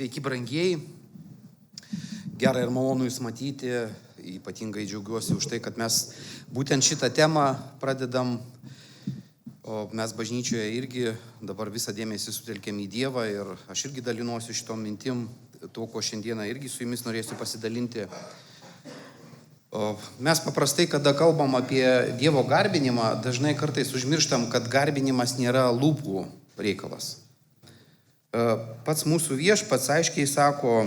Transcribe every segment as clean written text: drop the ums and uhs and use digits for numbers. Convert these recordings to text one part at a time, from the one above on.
Sveiki, brangieji. Gera ir malonu Jūs matyti. Ypatingai džiaugiuosi už tai, kad mes būtent šitą temą pradedam. O mes bažnyčioje irgi dabar visą dėmesį sutelkėm į Dievą ir aš irgi dalinuosiu šitom mintim, to, ko šiandieną irgi su Jumis norėsiu pasidalinti. Mes paprastai, kada kalbam apie Dievo garbinimą, dažnai kartais užmirštam, kad garbinimas nėra lūpų reikalas. Pats mūsų Viešpats aiškiai sako,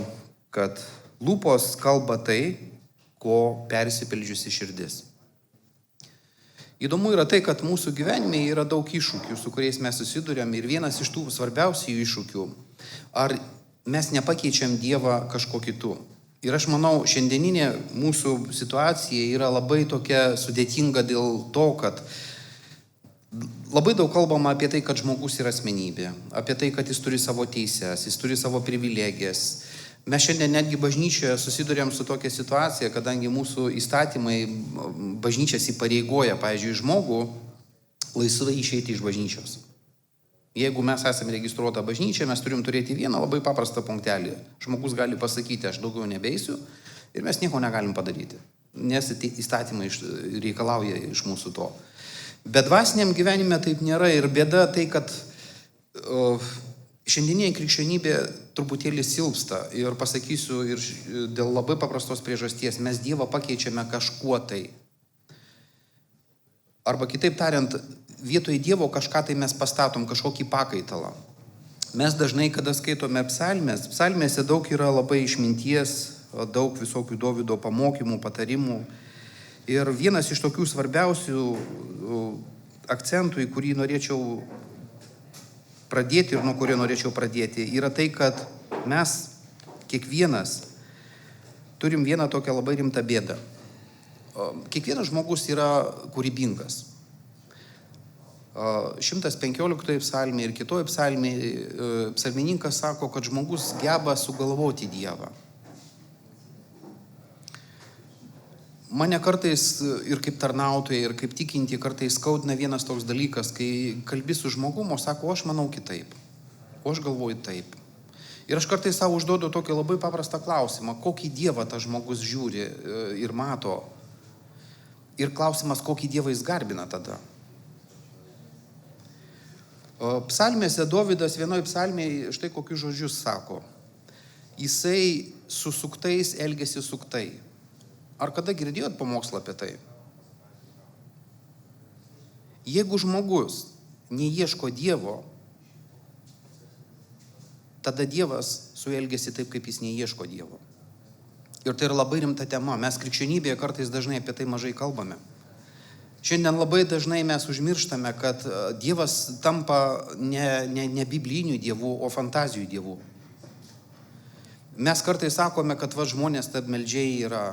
kad lūpos kalba tai, ko persipildžiusi širdis. Įdomu yra tai, kad mūsų gyvenime yra daug iššūkių, su kuriais mes susiduriam, ir vienas iš tų svarbiausių iššūkių, ar mes nepakeičiam Dievą kažko kitu. Ir aš manau, šiandieninė mūsų situacija yra labai tokia sudėtinga dėl to, kad labai daug kalbama apie tai, kad žmogus yra asmenybė, apie tai, kad jis turi savo teises, jis turi savo privilegijas. Mes šiandien netgi bažnyčioje susidurėm su tokia situacija, kadangi mūsų įstatymai bažnyčias įpareigoja, pavyzdžiui, žmogų laisvai išeiti iš bažnyčios. Jeigu mes esame registruota bažnyčia, mes turim turėti vieną labai paprastą punktelį. Žmogus gali pasakyti, aš daugiau nebeisiu ir mes nieko negalim padaryti, nes įstatymai reikalauja iš mūsų to. Bet dvasiniam gyvenime taip nėra ir bėda tai, kad šiandieninė krikščionybė truputėlį silpsta ir pasakysiu ir dėl labai paprastos priežasties, mes Dievą pakeičiame kažkuo tai. Arba kitaip tariant, vietoj Dievo kažką tai mes pastatom, kažkokį pakaitalą. Mes dažnai, kada skaitome psalmėse daug yra labai išminties, daug visokių Dovydo pamokymų, patarimų. Ir vienas iš tokių svarbiausių akcentų, į kurį norėčiau pradėti ir nuo kurio norėčiau pradėti, yra tai, kad mes kiekvienas turim vieną tokią labai rimtą bėdą. Kiekvienas žmogus yra kūrybingas. 115 psalmė ir kitoje psalmėje psalmininkas sako, kad žmogus geba sugalvoti Dievą. Mane kartais ir kaip tarnautoja, ir kaip tikinti kartais skaudina vienas toks dalykas, kai kalbi su žmogumu, sako, aš manau kitaip, o aš galvoju taip. Ir aš kartais savo užduodu tokį labai paprastą klausimą, kokį Dievą tas žmogus žiūri ir mato. Ir klausimas, kokį Dievą jis garbina tada. Psalmėse Dovydas vienoje psalmėje štai kokius žodžius sako. Jisai su suktais elgiasi suktai. Ar kada girdėjot pamokslą apie tai? Jeigu žmogus neieško Dievo, tada Dievas su elgiasi taip, kaip jis neieško Dievo. Ir tai yra labai rimta tema. Mes krikščionybėje kartais dažnai apie tai mažai kalbame. Šiandien labai dažnai mes užmirštame, kad Dievas tampa ne biblinių dievų, o fantazijų dievų. Mes kartais sakome, kad žmonės stabmeldžiai yra.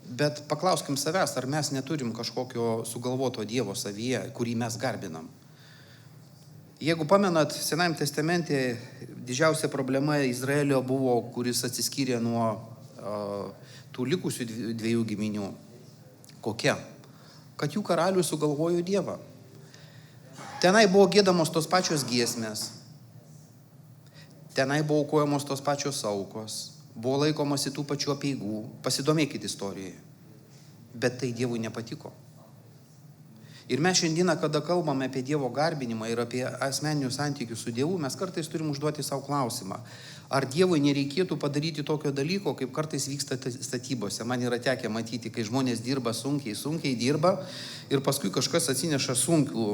Bet paklauskim savęs, ar mes neturim kažkokio sugalvoto Dievo savyje, kurį mes garbinam. Jeigu pamenat, Senajame testamente didžiausia problema Izraelio buvo, kuris atsiskyrė nuo tų likusių dviejų giminių. Kokia? Kad jų karalius sugalvojo Dievą. Tenai buvo giedamos tos pačios giesmės. Tenai buvo aukojamos tos pačios aukos. Buvo laikomasi tų pačių apeigų. Pasidomėkit istorijoje. Bet tai Dievui nepatiko. Ir mes šiandieną, kada kalbame apie Dievo garbinimą ir apie asmeninius santykius su Dievu, mes kartais turim užduoti savo klausimą. Ar Dievui nereikėtų padaryti tokio dalyko, kaip kartais vyksta statybose. Man yra tekę matyti, kai žmonės dirba sunkiai dirba ir paskui kažkas atsineša sunkų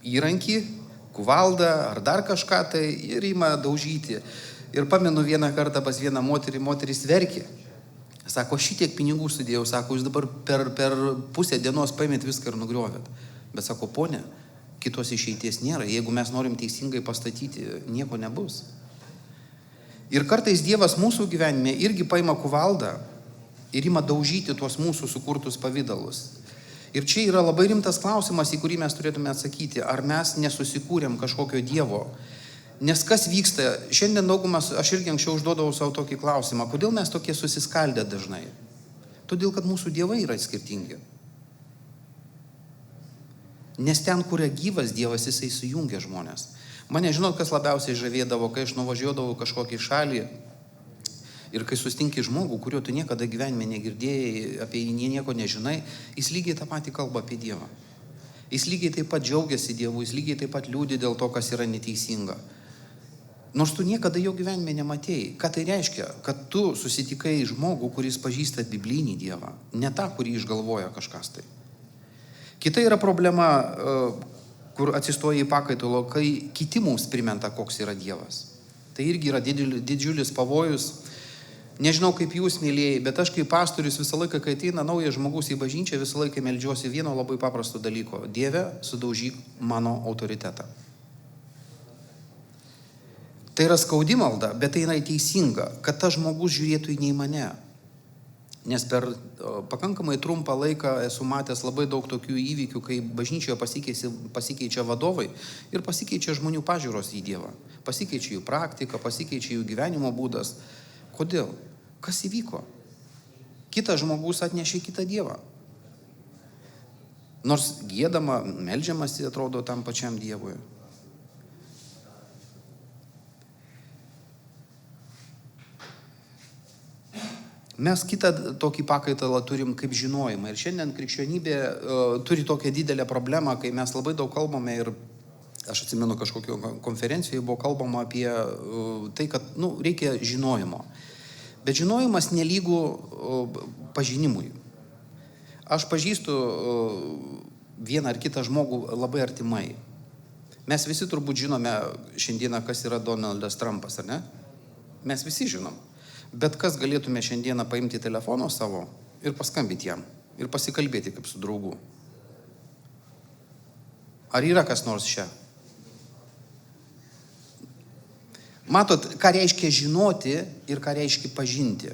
įrankį, kuvaldą ar dar kažką tai ir ima daužyti. Ir pamenu vieną kartą pas vieną moteris verkė. Sako, šitiek pinigų sudėjau, sako, jūs dabar per pusę dienos paimėt viską ir nugriovėt. Bet sako, ponė, kitos išeities nėra. Jeigu mes norim teisingai pastatyti, nieko nebus. Ir kartais Dievas mūsų gyvenime irgi paima kuvaldą ir ima daužyti tuos mūsų sukurtus pavydalus. Ir čia yra labai rimtas klausimas, į kurį mes turėtume atsakyti. Ar mes nesusikūrėm kažkokio Dievo? Nes kas vyksta, šiandien daugumas, aš irgi anksčiau užduodavau savo tokį klausimą, kodėl mes tokie susiskaldę dažnai? Todėl, kad mūsų dievai yra skirtingi. Nes ten, kur yra gyvas Dievas, jisai sujungia žmonės. Mane žinot, kas labiausiai žavėdavo, kai aš nuvažiuodavau kažkokį šalį ir kai sustinki žmogų, kurio tu niekada gyvenime negirdėjai, apie jį nieko nežinai, jis lygiai tą patį kalba apie Dievą. Jis lygiai taip pat džiaugiasi Dievu, jis lygiai taip pat liūdi dėl to, kas yra neteisinga. Nors tu niekada jo gyvenime nematėjai. Ką tai reiškia? Kad tu susitikai žmogų, kuris pažįsta biblinį Dievą, ne tą, kurį išgalvoja kažkas tai. Kita yra problema, kur atsistoja į pakaitalo, kai kiti mums primenta, koks yra Dievas. Tai irgi yra didžiulis pavojus. Nežinau, kaip jūs, mylėjai, bet aš kaip pastorius visą laiką, kai ateina naujas žmogus į bažnyčią, visą laiką meldžiuosi vieno labai paprasto dalyko. Dieve, sudaužyk mano autoritetą. Tai yra skaudi malda, bet tai yra teisinga, kad tas žmogus žiūrėtų ne į mane. Nes per pakankamai trumpą laiką esu matęs labai daug tokių įvykių, kai bažnyčioje pasikeičia vadovai ir pasikeičia žmonių pažiūros į Dievą. Pasikeičia jų praktika, pasikeičia jų gyvenimo būdas. Kodėl? Kas įvyko? Kitas žmogus atnešė kitą Dievą. Nors giedama, meldžiamasi atrodo tam pačiam Dievui. Mes kitą tokį pakaitalą turim kaip žinojimą. Ir šiandien krikščionybė turi tokią didelę problemą, kai mes labai daug kalbame ir aš atsimenu kažkokio konferencijoje buvo kalbama apie tai, kad reikia žinojimo. Bet žinojimas nelygų pažinimui. Aš pažįstu vieną ar kitą žmogų labai artimai. Mes visi turbūt žinome šiandieną, kas yra Donaldas Trumpas, ar ne? Mes visi žinom. Bet kas galėtume šiandieną paimti telefono savo ir paskambyti jam ir pasikalbėti kaip su draugu? Ar yra kas nors čia? Matot, ką reiškia žinoti ir ką reiškia pažinti.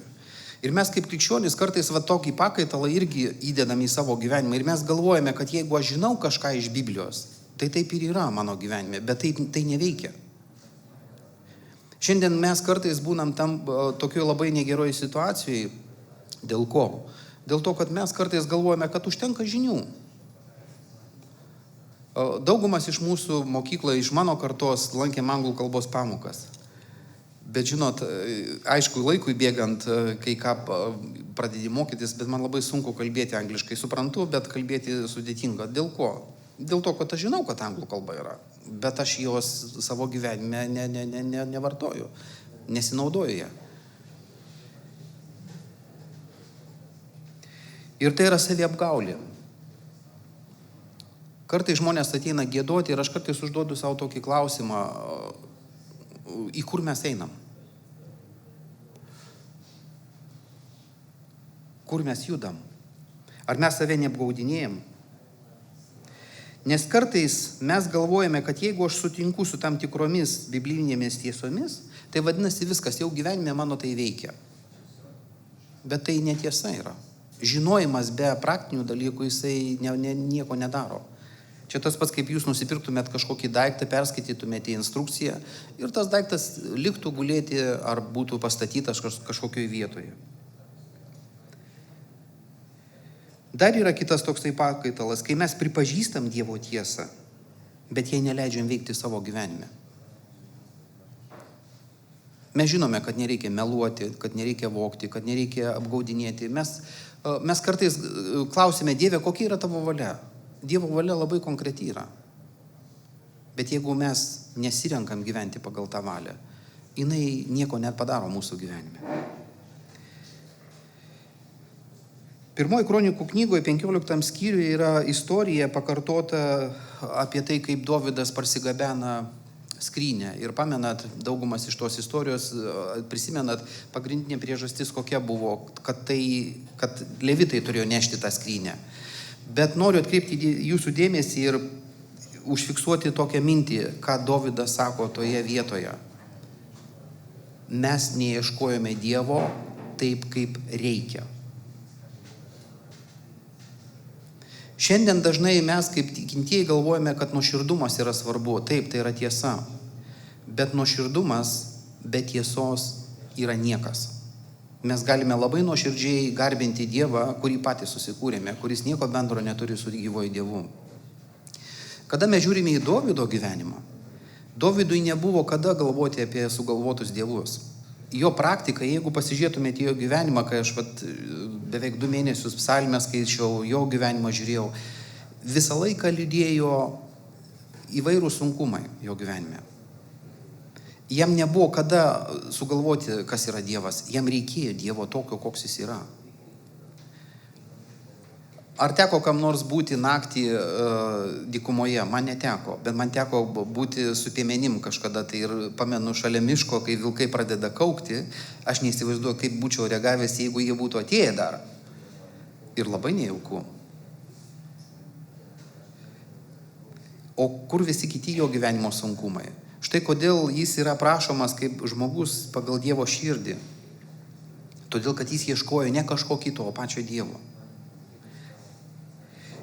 Ir mes kaip krikščionys kartais tokį pakaitalą irgi įdedam į savo gyvenimą. Ir mes galvojame, kad jeigu aš žinau kažką iš Biblijos, tai taip ir yra mano gyvenime, bet tai neveikia. Šiandien mes kartais būnam tam tokioje labai negeroje situacijoje. Dėl ko? Dėl to, kad mes kartais galvojame, kad užtenka žinių. Daugumas iš mūsų mokykloje, iš mano kartos, lankėm anglų kalbos pamokas. Bet žinot, aišku, laikui bėgant, kai ką pradedi mokytis, bet man labai sunku kalbėti angliškai. Suprantu, bet kalbėti sudėtinga. Dėl ko? Dėl to, kad aš žinau, kad anglų kalba yra. Bet aš jos savo gyvenime nevartoju, nesinaudoju ją. Ir tai yra saviapgaulė. Kartais žmonės ateina giedoti ir aš kartais užduodu savo tokį klausimą, į kur mes einam? Kur mes judam? Ar mes save neapgaudinėjam? Nes kartais mes galvojame, kad jeigu aš sutinku su tam tikromis biblinėmis tiesomis, tai vadinasi viskas, jau gyvenime mano tai veikia. Bet tai netiesa yra. Žinojimas be praktinių dalykų, jisai nieko nedaro. Čia tas pats, kaip jūs nusipirktumėt kažkokį daiktą, perskaitytumėte instrukciją ir tas daiktas liktų gulėti ar būtų pastatytas kažkokioje vietoje. Dar yra kitas toksai pakaitalas, kai mes pripažįstam Dievo tiesą, bet jai neleidžiam veikti savo gyvenime. Mes žinome, kad nereikia meluoti, kad nereikia vogti, kad nereikia apgaudinėti. Mes kartais klausime, Dieve, kokia yra tavo valia? Dievo valia labai konkreti yra. Bet jeigu mes nesirenkam gyventi pagal tą valią, jinai nieko net padaro mūsų gyvenime. Pirmoji kronikų knygoje 15 skyriuje yra istorija pakartota apie tai, kaip Dovydas parsigabena skrynę. Ir pamenat, daugumas iš tos istorijos, prisimenat, pagrindinė priežastis kokia buvo, kad levitai turėjo nešti tą skrynę. Bet noriu atkreipti jūsų dėmesį ir užfiksuoti tokią mintį, ką Dovydas sako toje vietoje. Mes neieškojome Dievo taip, kaip reikia. Šiandien dažnai mes kaip tikintieji galvojame, kad nuoširdumas yra svarbu. Taip, tai yra tiesa. Bet nuoširdumas be tiesos yra niekas. Mes galime labai nuoširdžiai garbinti Dievą, kurį patys susikūrėme, kuris nieko bendro neturi su gyvuoju Dievu. Kada mes žiūrime į Dovydo gyvenimą, Dovydui nebuvo kada galvoti apie sugalvotus dievus. Jo praktika, jeigu pasižiūrėtumėte jo gyvenimą, kai aš beveik 2 mėnesius psalmę skaičiau, jo gyvenimą žiūrėjau, visą laiką lydėjo įvairūs sunkumai jo gyvenime. Jam nebuvo kada sugalvoti, kas yra Dievas. Jam reikėjo Dievo tokio, koks jis yra. Ar teko kam nors būti naktį dykumoje? Man neteko, bet man teko būti su piemenim kažkada. Tai ir pamenu šalia miško, kai vilkai pradeda kaukti, aš neįsivaizduoju, kaip būčiau reagavęs, jeigu jie būtų atėję dar. Ir labai nejauku. O kur visi kiti jo gyvenimo sunkumai? Štai kodėl jis yra prašomas kaip žmogus pagal Dievo širdį. Todėl, kad jis ieškojo ne kažko kito, o pačio Dievo.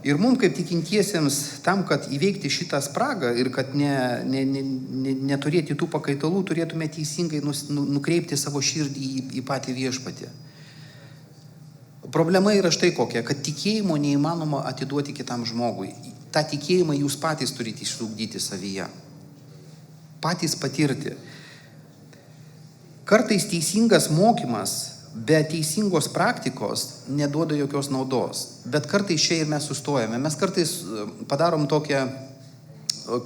Ir mums kaip tikintiesiems, tam, kad įveikti šitą spragą ir kad neturėti tų pakaitalų, turėtume teisingai nukreipti savo širdį į patį viešpatį. Problema yra štai kokia, kad tikėjimo neįmanoma atiduoti kitam žmogui. Ta tikėjimą jūs patys turite išugdyti savyje. Patys patirti. Kartais teisingas mokymas be teisingos praktikos neduoda jokios naudos. Bet kartais čia ir mes sustojame. Mes kartais padarom tokią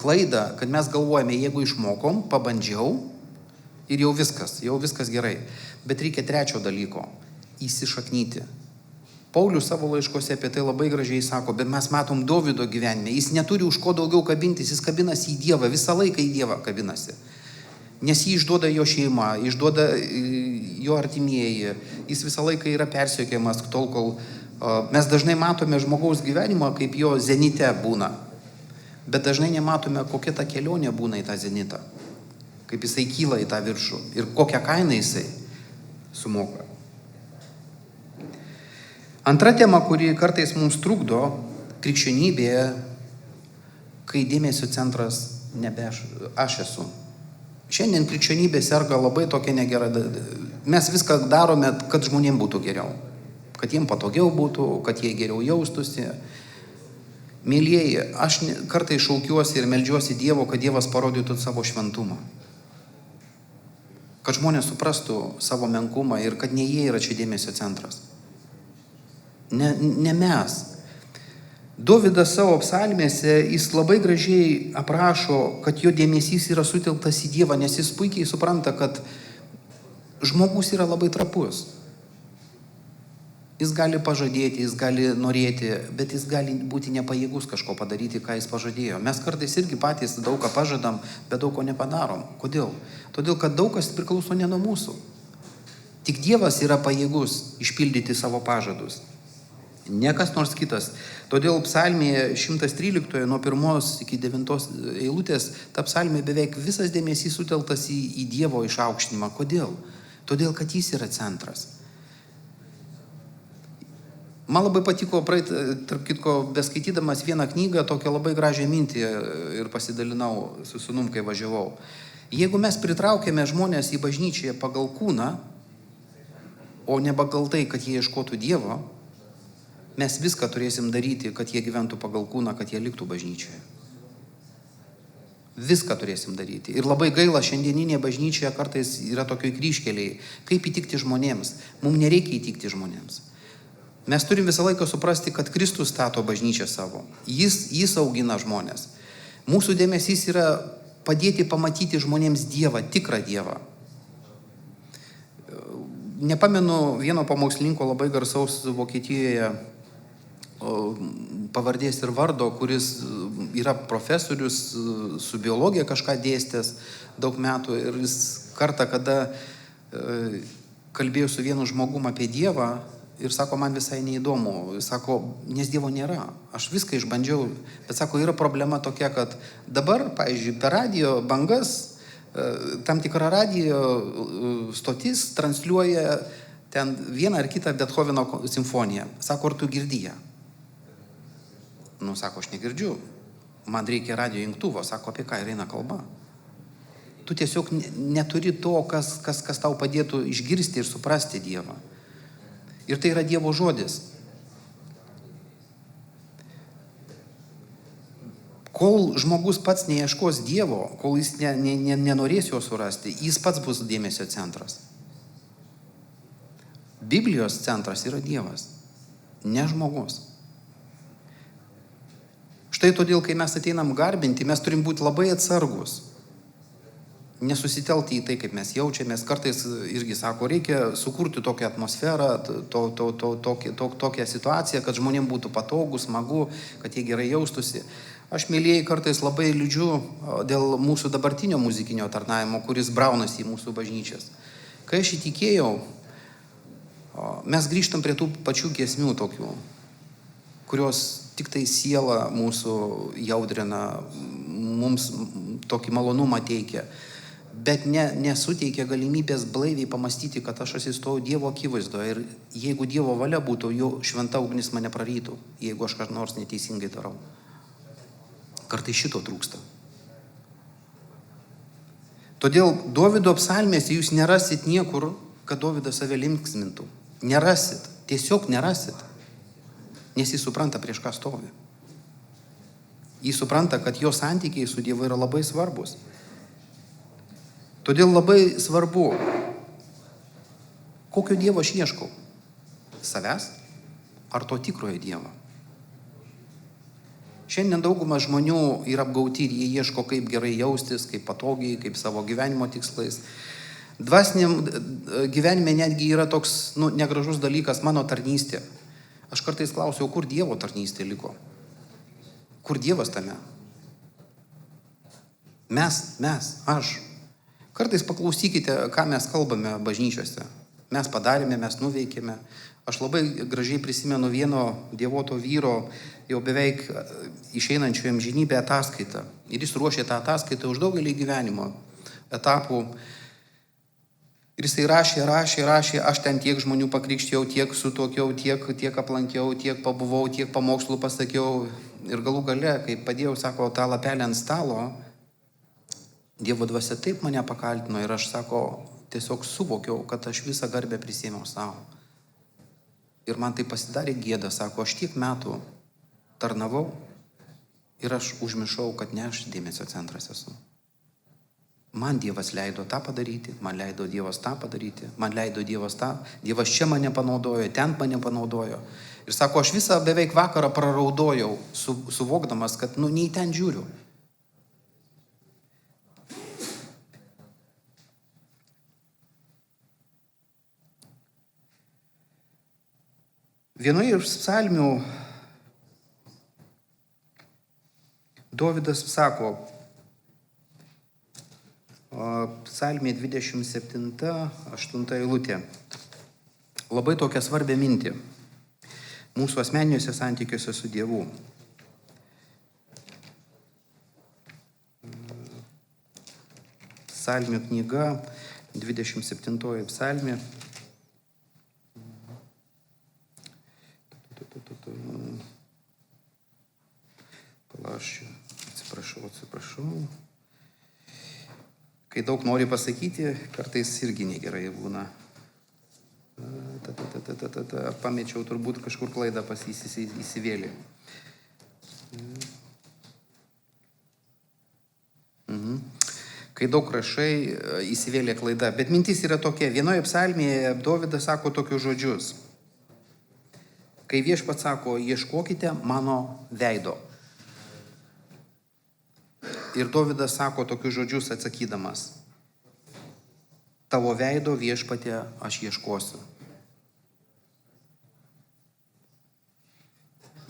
klaidą, kad mes galvojame, jeigu išmokom, pabandžiau ir jau viskas gerai. Bet reikia trečio dalyko – įsišaknyti. Paulius savo laiškose apie tai labai gražiai sako, bet mes matom Dovydo gyvenime. Jis neturi už ko daugiau kabintis, jis kabinasi į Dievą, visą laiką į Dievą kabinasi. Nes jį išduoda jo šeima, išduoda jo artimieji, jis visą laiką yra persekiojamas tol, kol mes dažnai matome žmogaus gyvenimą, kaip jo zenite būna. Bet dažnai nematome, kokia ta kelionė būna į tą zenitą. Kaip jisai kyla į tą viršų ir kokią kainą jisai sumoka. Antra tema, kuri kartais mums trukdo krikščionybėje, kai dėmesio centras nebe aš esu. Šiandien krikščionybė serga labai tokia negera. Mes viską darome, kad žmonėms būtų geriau. Kad jiems patogiau būtų, kad jie geriau jaustųsi. Mėlyjeji, aš kartais šaukiuosi ir meldžiuosi Dievo, kad Dievas parodytų savo šventumą. Kad žmonės suprastų savo menkumą ir kad ne jie yra čia dėmesio centras. Ne mes. Dovydas savo psalmėse, jis labai gražiai aprašo, kad jo dėmesys yra sutelktas į Dievą, nes jis puikiai supranta, kad žmogus yra labai trapus. Jis gali pažadėti, jis gali norėti, bet jis gali būti nepajėgus kažko padaryti, ką jis pažadėjo. Mes kartais irgi patys daug ką pažadam, bet daug ko nepadarom. Kodėl? Todėl, kad daug kas priklauso ne nuo mūsų. Tik Dievas yra pajėgus išpildyti savo pažadus. Ne kas nors kitas. Todėl psalmėje 113 nuo 1 iki 9 eilutės, ta psalmė beveik visas dėmesys suteltas į Dievo išaukštinimą. Kodėl? Todėl, kad jis yra centras. Man labai patiko tarp kitko, beskaitydamas vieną knygą, tokią labai gražią mintį ir pasidalinau su sūnum, kai važiavau. Jeigu mes pritraukėme žmonės į bažnyčią pagal kūną, o ne pagal tai, kad jie ieškotų Dievo, mes viską turėsim daryti, kad jie gyventų pagal kūną, kad jie liktų bažnyčioje. Viską turėsim daryti. Ir labai gaila, šiandieninė bažnyčioje kartais yra tokioj kryžkeliai. Kaip įtikti žmonėms? Mums nereikia įtikti žmonėms. Mes turim visą laiką suprasti, kad Kristus stato bažnyčią savo. Jis augina žmonės. Mūsų dėmesys yra padėti pamatyti žmonėms Dievą, tikrą Dievą. Nepamenu vieno pamokslininko labai garsaus Vokietijoje pavardės ir vardo, kuris yra profesorius, su biologija kažką dėstęs daug metų. Ir jis kartą, kada kalbėjo su vienu žmogum apie Dievą, ir sako, man visai neįdomu. Jis sako, nes Dievo nėra. Aš viską išbandžiau, bet sako, yra problema tokia, kad dabar, pavyzdžiui, per radijo bangas, tam tikrą radijo stotis transliuoja ten vieną ar kitą Bethoveno simfoniją. Sako, ar tu girdi ją? Nu, sako, aš negirdžiu. Man reikia radijo jungtuvo. Sako, apie ką ir eina kalba. Tu tiesiog neturi to, kas tau padėtų išgirsti ir suprasti Dievą. Ir tai yra Dievo žodis. Kol žmogus pats neieškos Dievo, kol jis nenorės jo surasti, jis pats bus dėmesio centras. Biblijos centras yra Dievas, ne žmogus. Štai todėl, kai mes ateinam garbinti, mes turim būti labai atsargus. Nesusitelti į tai, kaip mes jaučiamės. Kartais irgi sako, reikia sukurti tokią atmosferą, tokią situaciją, kad žmonėms būtų patogu, smagu, kad jie gerai jaustųsi. Aš, mėlyjei, kartais labai liūdžiu dėl mūsų dabartinio muzikinio tarnavimo, kuris braunasi į mūsų bažnyčias. Kai aš įtikėjau, mes grįžtam prie tų pačių giesmių tokių, kurios tik tai sielą mūsų jaudrina, mums tokį malonumą teikia, bet nesuteikia galimybės blaiviai pamastyti, kad aš atsistoju Dievo akivaizdoje ir jeigu Dievo valia būtų, jo šventa ugnis mane prarytų, jeigu aš ką nors neteisingai darau. Kartais šito trūksta. Todėl Dovydo psalmėse jūs nerasit niekur, kad Dovydas save linksmintų. Nerasit, tiesiog nerasit. Nes jis supranta, prieš ką stovi. Jis supranta, kad jo santykiai su Dievu yra labai svarbus. Todėl labai svarbu, kokio Dievo aš ieškau. Savęs ar to tikrojo Dievo? Šiandien dauguma žmonių yra apgauti ir jie ieško, kaip gerai jaustis, kaip patogiai, kaip savo gyvenimo tikslais. Dvasiniam gyvenime netgi yra toks negražus dalykas mano tarnystė. Aš kartais klausiau, kur Dievo tarnystė liko? Kur Dievas tame? Mes, aš. Kartais paklausykite, ką mes kalbame bažnyčiose. Mes padarėme, mes nuveikėme. Aš labai gražiai prisimenu vieno dievoto vyro, jau beveik išeinančio į amžinybę ataskaitą. Ir jis ruošė tą ataskaitą už daugelį gyvenimo etapų. Ir jisai rašė, aš ten tiek žmonių pakrikštijau, tiek sutokiau, tiek aplankiau, tiek pabuvau, tiek pamokslų pasakiau. Ir galų gale, kai padėjau, sako, tą lapelę ant stalo, Dievo dvasia taip mane pakaltino ir aš, sako, tiesiog suvokiau, kad aš visą garbę prisėmiau savo. Ir man tai pasidarė gėda, sako, aš tiek metų tarnavau ir aš užmiršau, kad ne aš dėmesio centras esu. Man Dievas leido tą padaryti, man leido Dievas tą padaryti, man leido Dievas tą, Dievas čia mane panaudojo, ten mane panaudojo. Ir sako, aš visą beveik vakarą praraudojau, suvokdamas, kad nei ten žiūriu. Vienoje iš psalmių Dovydas sako, psalmė 27, 8 eilutė, labai tokią svarbią mintį mūsų asmeniniuose santykiuose su Dievu. Psalmių knyga, 27 psalmė. Atsiprašau. Kai daug nori pasakyti, kartais irgi negerai būna. Pamečiau turbūt kažkur klaidą pas įsivėlį. Kai daug rašai, įsivėlė klaida. Bet mintis yra tokia. Vienoje psalmėje Dovydas sako tokius žodžius. Kai Viešpats sako, ieškokite mano veido. Ir Dovydas sako tokius žodžius atsakydamas. Tavo veido, Viešpatie, aš ieškosiu.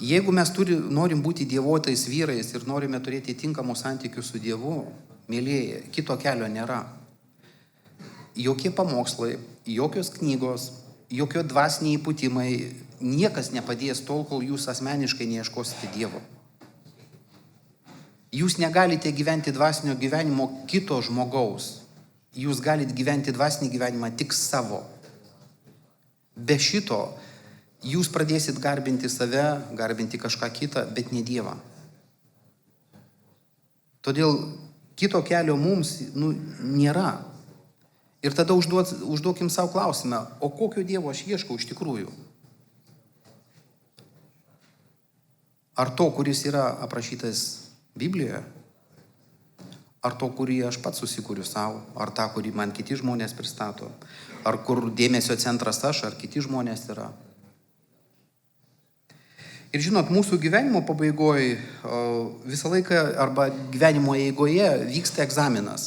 Jeigu mes norim būti dievotais vyrais ir norime turėti tinkamus santykius su Dievu, mėlyje, kito kelio nėra. Jokie pamokslai, jokios knygos, jokio dvasiniai įpūtimai, niekas nepadės tol, kol jūs asmeniškai neieškosite Dievo. Jūs negalite gyventi dvasinio gyvenimo kito žmogaus. Jūs galite gyventi dvasinį gyvenimą tik savo. Be šito jūs pradėsit garbinti save, garbinti kažką kitą, bet ne Dievą. Todėl kito kelio mums nėra. Ir tada užduokim savo klausimą, o kokio Dievo aš ieškau iš tikrųjų? Ar to, kuris yra aprašytas Biblijoje? Ar to, kurį aš pats susikuriu savo, ar tą, kurį man kiti žmonės pristato, ar kur dėmesio centras aš, ar kiti žmonės yra. Ir žinot, mūsų gyvenimo pabaigoje visą laiką arba gyvenimo eigoje vyksta egzaminas,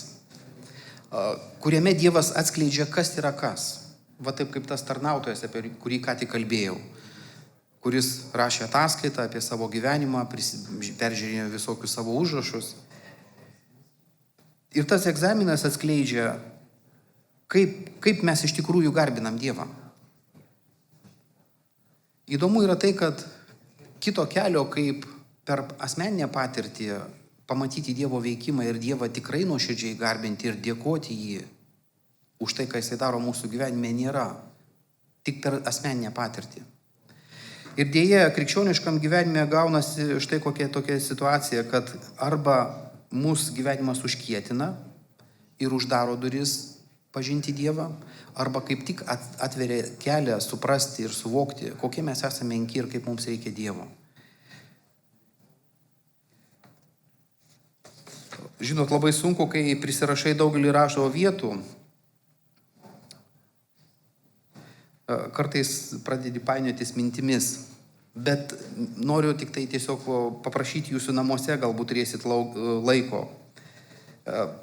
kuriame Dievas atskleidžia, kas yra kas. Va taip kaip tas tarnautojas, apie kurį ką tik kalbėjau, kuris rašė ataskaitą apie savo gyvenimą, peržiūrėjo visokius savo užrašus. Ir tas egzaminas atskleidžia, kaip mes iš tikrųjų garbinam Dievą. Įdomu yra tai, kad kito kelio, kaip per asmeninę patirtį pamatyti Dievo veikimą ir Dievą tikrai nuoširdžiai garbinti ir dėkoti jį už tai, ką jisai daro mūsų gyvenime, nėra. Tik per asmeninę patirtį. Ir dėja, krikščioniškam gyvenime gaunasi štai kokia tokia situacija, kad arba mūsų gyvenimas užkietina ir uždaro duris pažinti Dievą, arba kaip tik atveria kelią suprasti ir suvokti, kokie mes esame menki ir kaip mums reikia Dievo. Žinot, labai sunku, kai prisirašai daugelį rašto vietų, kartais pradedi painiotis mintimis, bet noriu tik tai tiesiog paprašyti jūsų namuose, galbūt turėsit laiko.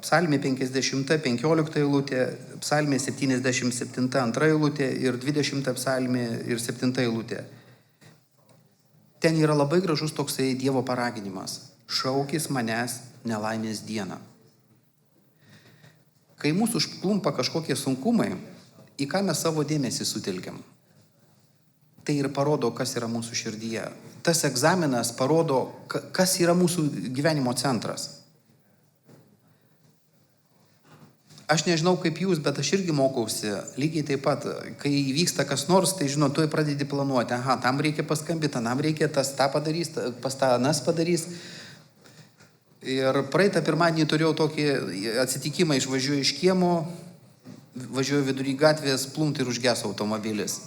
Psalmė 50, 15 eilutė, psalmė 77, 2 eilutė ir 20 psalmė ir 7 eilutė. Ten yra labai gražus toksai Dievo paraginimas. Šaukis manęs nelaimės dieną. Kai mūsų užplumpa kažkokie sunkumai, į ką mes savo dėmesį sutelkiam? Tai ir parodo, kas yra mūsų širdyje. Tas egzaminas parodo, kas yra mūsų gyvenimo centras. Aš nežinau kaip jūs, bet aš irgi mokausi lygiai taip pat. Kai vyksta kas nors, tai žinot, tu pradedi planuoti. Aha, tam reikia paskambyti, tam reikia tas tą padarys, pas tą anas padarys. Ir praeitą pirmadienį turėjau tokį atsitikimą, išvažiuoju iš kiemo, važiuoju vidury gatvės, plumti ir užgeso automobilis.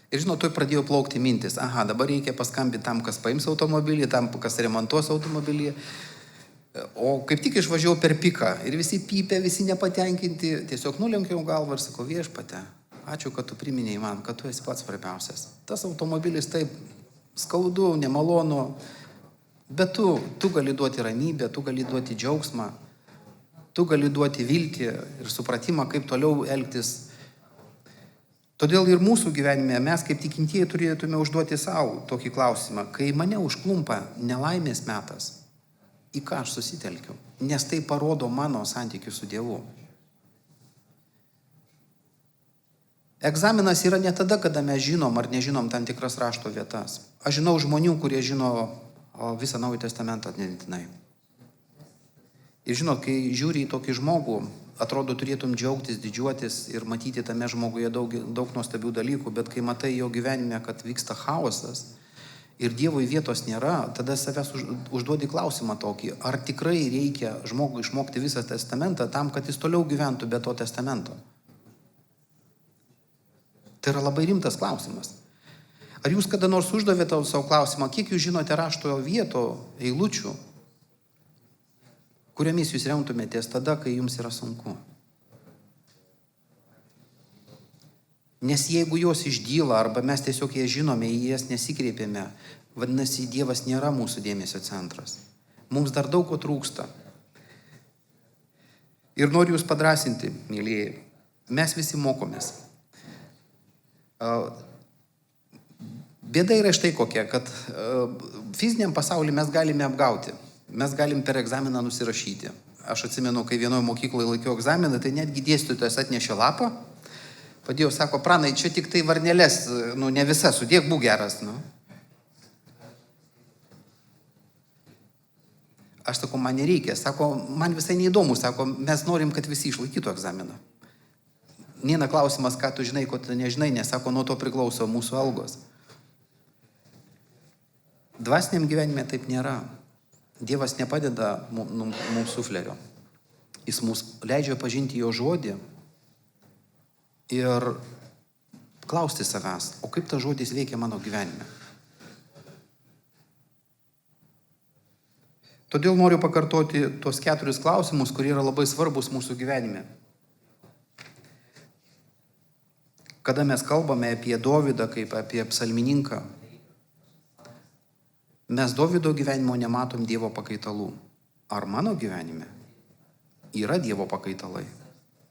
Ir žinot, tu pradėjo plaukti mintis. Aha, dabar reikia paskambinti tam, kas paims automobilį, tam, kas remontuos automobilį. O kaip tik išvažiavau per piką ir visi pypė, visi nepatenkinti. Tiesiog nulenkiau galvą ir sakau, Viešpatie, ačiū, kad tu priminėjai man, kad tu esi pats svarbiausias. Tas automobilis taip skaudu, nemalonu, bet tu gali duoti ramybę, tu gali duoti džiaugsmą, tu gali duoti viltį ir supratimą, kaip toliau elgtis. Todėl ir mūsų gyvenime mes kaip tikintieji turėtume užduoti savo tokį klausimą. Kai mane užklumpa nelaimės metas, į ką aš susitelkiu? Nes tai parodo mano santykių su Dievu. Egzaminas yra ne tada, kada mes žinom ar nežinom tam tikras rašto vietas. Aš žinau žmonių, kurie žino visą Naują Testamentą nemintinai. Ir žinot, kai žiūri į tokį žmogų, atrodo turėtum džiaugtis, didžiuotis ir matyti tame žmoguje daug nuostabių dalykų, bet kai matai jo gyvenime, kad vyksta chaosas ir Dievui vietos nėra, tada savęs užduodi klausimą tokį, ar tikrai reikia žmogui išmokti visą testamentą tam, kad jis toliau gyventų be to testamento. Tai yra labai rimtas klausimas. Ar jūs kada nors uždavėte savo klausimą, kiek jūs žinote rašto vietų, eilučių, kuriomis jūs remtumėtės tada, kai jums yra sunku? Nes jeigu jos išdyla, arba mes tiesiog jas žinome, į jas nesikreipėme, vadinasi, Dievas nėra mūsų dėmesio centras. Mums dar daug ko trūksta. Ir noriu jūs padrąsinti, mylėjai, mes visi mokomės. Bėda yra štai kokia, kad fiziniam pasaulyje mes galime apgauti. Mes galim per egzaminą nusirašyti. Aš atsimenu, kai vienoje mokykloje laikiau egzaminą, tai netgi dėstytojas atnešė lapą, padėjo, sako, Pranai, čia tik tai varnelės, ne visa, sudėk, būk geras. Aš sakau, man nereikia, sako, man visai neįdomu, sako, mes norim, kad visi išlaikytų egzaminą. Nėra klausimas, ką tu žinai, ko tu nežinai, nes, sako, nuo to priklauso mūsų algos. Dvasiniam gyvenime taip nėra. Dievas nepadeda mums suflerio. Jis mums leidžia pažinti jo žodį ir klausti savęs, o kaip tas žodis veikia mano gyvenime. Todėl noriu pakartoti tuos 4 klausimus, kurie yra labai svarbus mūsų gyvenime. Kada mes kalbame apie Dovydą kaip apie psalmininką, mes Dovydo gyvenimo nematom Dievo pakaitalų. Ar mano gyvenime yra Dievo pakaitalai?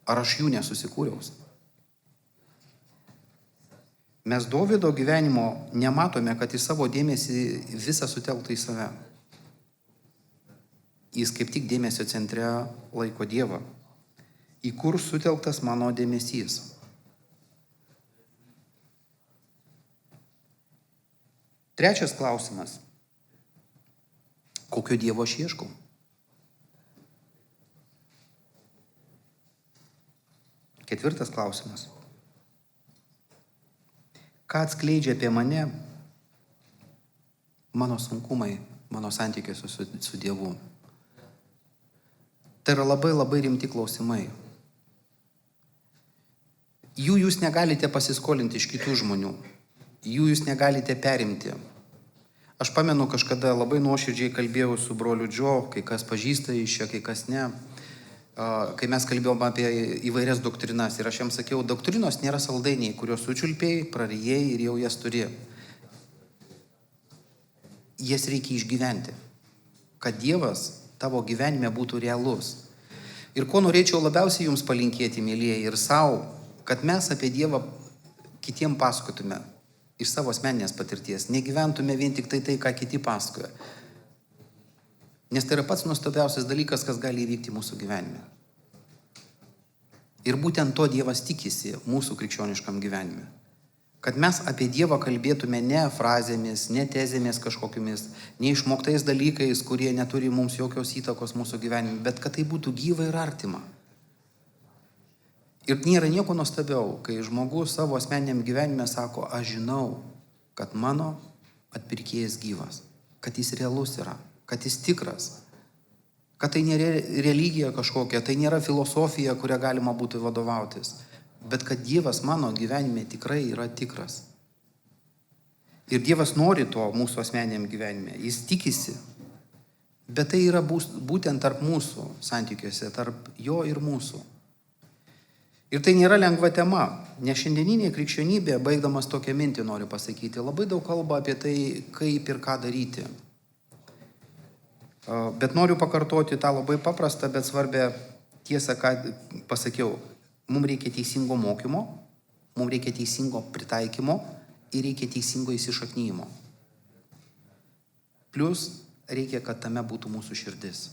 Ar aš jų nesusikūriau? Mes Dovydo gyvenimo nematome, kad jis savo dėmesį visą sutelktų į save. Jis kaip tik dėmesio centre laiko Dievą. Į kur sutelktas mano dėmesys? Trečias klausimas. Kokio Dievo aš ieškau? Ketvirtas klausimas. Ką atskleidžia apie mane mano sunkumai, mano santykiuose su Dievu? Tai yra labai labai rimti klausimai. Jų jūs negalite pasiskolinti iš kitų žmonių. Jų jūs negalite perimti. Aš pamenu, kažkada labai nuoširdžiai kalbėjau su broliu Džo, kai kas pažįsta iš čia, kai kas ne. Kai mes kalbėjom apie įvairias doktrinas ir aš jam sakiau, doktrinos nėra saldainiai, kuriuos sučiulpėjai, prarijai ir jau jas turi. Jas reikia išgyventi, kad Dievas tavo gyvenime būtų realus. Ir ko norėčiau labiausiai jums palinkėti, mėlyjeji, ir savo, kad mes apie Dievą kitiem pasakotume iš savo asmeninės patirties, negyventume vien tik tai, ką kiti pasakoja. Nes tai yra pats nuostabiausias dalykas, kas gali įvykti mūsų gyvenime. Ir būtent to Dievas tikisi mūsų krikščioniškam gyvenime. Kad mes apie Dievą kalbėtume ne frazėmis, ne tezėmis kažkokiamis, ne išmoktais dalykais, kurie neturi mums jokios įtakos mūsų gyvenime, bet kad tai būtų gyva ir artima. Ir nėra nieko nuostabiau, kai žmogus savo asmeniniam gyvenime sako, aš žinau, kad mano atpirkėjas gyvas, kad jis realus yra, kad jis tikras, kad tai nėra religija kažkokia, tai nėra filosofija, kurią galima būtų vadovautis, bet kad Dievas mano gyvenime tikrai yra tikras. Ir Dievas nori to mūsų asmeniniam gyvenime, jis tikisi, bet tai yra būtent tarp mūsų santykiuose, tarp jo ir mūsų. Ir tai nėra lengva tema, nes šiandieninė krikščionybė, baigdamas tokią mintį noriu pasakyti, labai daug kalba apie tai, kaip ir ką daryti. Bet noriu pakartoti tą labai paprastą, bet svarbę tiesą, ką pasakiau. Mums reikia teisingo mokymo, mums reikia teisingo pritaikymo ir reikia teisingo įsišaknyjimo. Plius reikia, kad tame būtų mūsų širdis.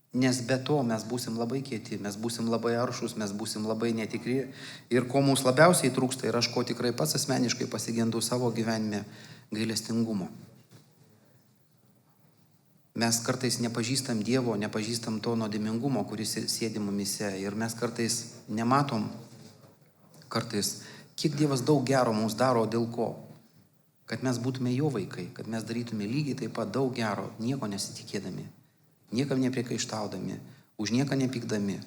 Nes be to mes būsim labai kieti, mes būsim labai aršus, mes būsim labai netikri. Ir ko mums labiausiai trūksta ir aš ko tikrai pats asmeniškai pasigendu savo gyvenime, gailestingumo. Mes kartais nepažįstam Dievo, nepažįstam to nuodėmingumo, kuris sėdi mumise. Ir mes kartais nematom, kiek Dievas daug gero mums daro, dėl ko? Kad mes būtume jo vaikai, kad mes darytume lygiai taip pat daug gero, nieko nesitikėdami. Niekam nepriekaištaudami, už nieką nepykdami,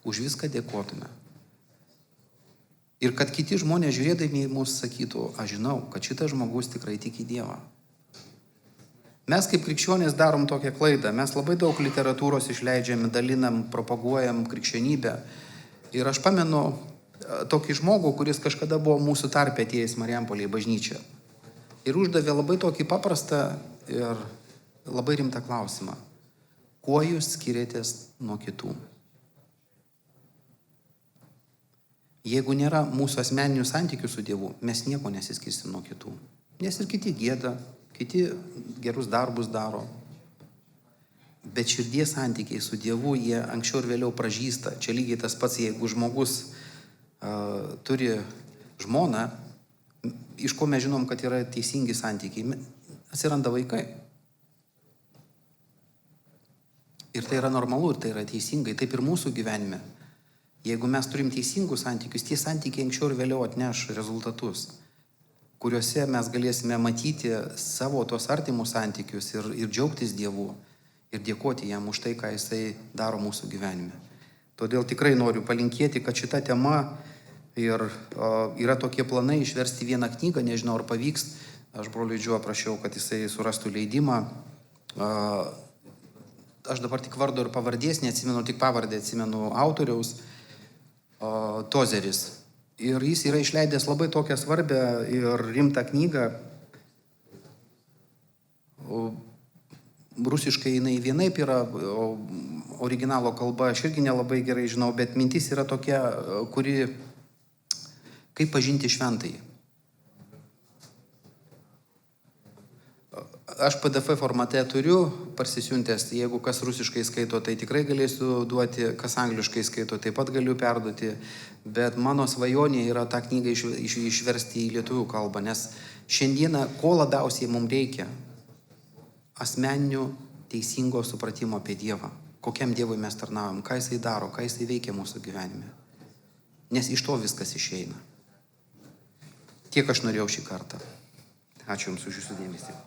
už viską dėkotume. Ir kad kiti žmonės žiūrėdami į mus sakytų, aš žinau, kad šitas žmogus tikrai tiki Dievą. Mes kaip krikščionys darom tokią klaidą, mes labai daug literatūros išleidžiam, dalinam, propaguojam krikščionybę. Ir aš pamenu tokį žmogų, kuris kažkada buvo mūsų tarpe atėjęs Marijampolėje į bažnyčią. Ir uždavė labai tokį paprastą ir labai rimtą klausimą. Kuo jūs skiriatės nuo kitų? Jeigu nėra mūsų asmeninių santykių su Dievu, mes nieko nesiskirsim nuo kitų. Nes ir kiti gieda, kiti gerus darbus daro. Bet širdies santykiai su Dievu, jie anksčiau ir vėliau pražysta. Čia lygiai tas pats, jeigu žmogus turi žmoną, iš ko mes žinom, kad yra teisingi santykiai, atsiranda vaikai. Ir tai yra normalu, ir tai yra teisingai. Taip ir mūsų gyvenime. Jeigu mes turim teisingus santykius, tie santykiai anksčiau ir vėliau atneš rezultatus, kuriuose mes galėsime matyti savo tuos artimus santykius ir džiaugtis Dievu ir dėkoti jam už tai, ką jisai daro mūsų gyvenime. Todėl tikrai noriu palinkėti, kad šita tema ir yra tokie planai išversti vieną knygą, nežinau ar pavyks. Aš broliui Džo prašiau, kad jisai surastų leidimą. Aš dabar tik vardo ir pavardės, neatsimenu, tik pavardę atsimenu autoriaus, Tozeris. Ir jis yra išleidęs labai tokią svarbę ir rimtą knygą. Rusiškai jinai vienaip yra, originalo kalba aš irgi nelabai gerai žinau, bet mintis yra tokia, kuri, kaip pažinti šventąjį. Aš PDF formate turiu parsisiuntęs, jeigu kas rusiškai skaito, tai tikrai galėsiu duoti, kas angliškai skaito, taip pat galiu perduoti, bet mano svajonė yra tą knygą išversti į lietuvių kalbą, nes šiandieną ko labiausiai mums reikia? Asmeninio teisingo supratimo apie Dievą. Kokiam Dievui mes tarnaujam, ką Jisai daro, ką Jisai veikia mūsų gyvenime. Nes iš to viskas išeina. Tiek aš norėjau šį kartą. Ačiū Jums už Jūsų dėmesį.